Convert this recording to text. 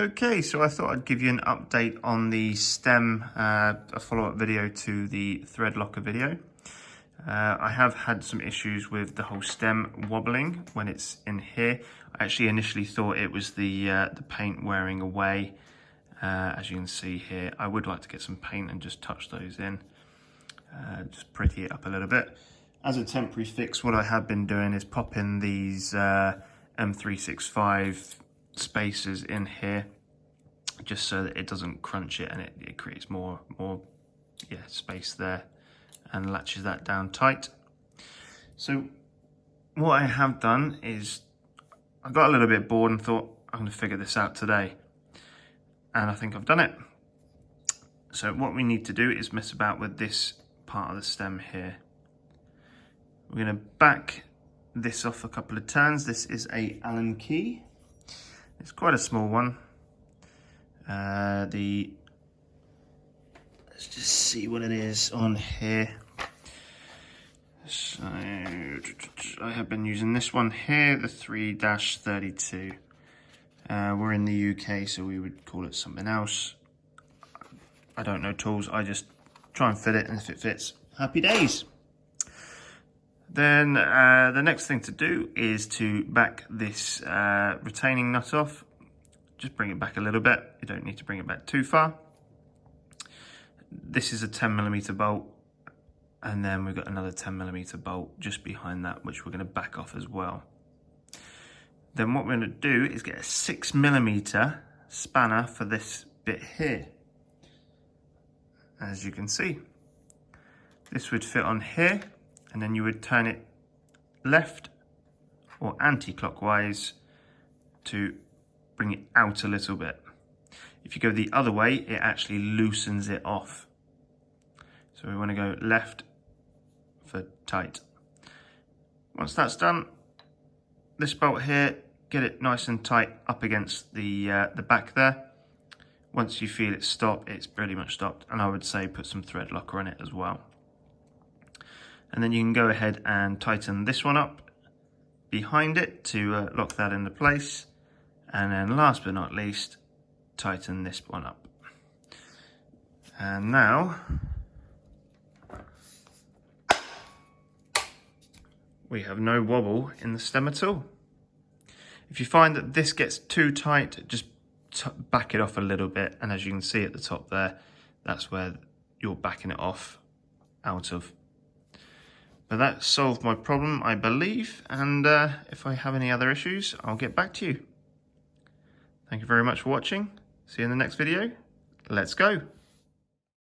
Okay, so I thought I'd give you an update on the stem, a follow-up video to the thread locker video. I have had some issues with the whole stem wobbling when it's in here. I actually initially thought it was the paint wearing away. As you can see here, I would like to get some paint and just touch those in, just pretty it up a little bit. As a temporary fix, what I have been doing is popping these M365 spacers in here, just so that it doesn't crunch it and it creates more space there and latches that down tight. So what I have done is I got a little bit bored and thought I'm going to figure this out today, and I think I've done it. So what we need to do is mess about with this part of the stem here. We're going to back this off a couple of turns. This is a Allen key. It's quite a small one. Let's just see what it is on here. So I have been using this one here, the 3-32. We're in the UK, so we would call it something else. I don't know tools. I just try and fit it, and if it fits, happy days. Then the next thing to do is to back this retaining nut off. Just bring it back a little bit. You don't need to bring it back too far. This is a 10mm bolt, and then we've got another 10mm bolt just behind that, which we're going to back off as well. Then what we're going to do is get a 6mm spanner for this bit here. As you can see, this would fit on here, and then you would turn it left or anti-clockwise to bring it out a little bit. If you go the other way, it actually loosens it off. So we want to go left for tight. Once that's done, this bolt here, get it nice and tight up against the back there. Once you feel it stop, it's pretty much stopped, and I would say put some thread locker on it as well. And then you can go ahead and tighten this one up behind it to lock that into place. And then last but not least, tighten this one up. And now we have no wobble in the stem at all. If you find that this gets too tight, just back it off a little bit. And as you can see at the top there, that's where you're backing it off out of. But that solved my problem, I believe, and if I have any other issues, I'll get back to you. Thank you very much for watching. See you in the next video. Let's go.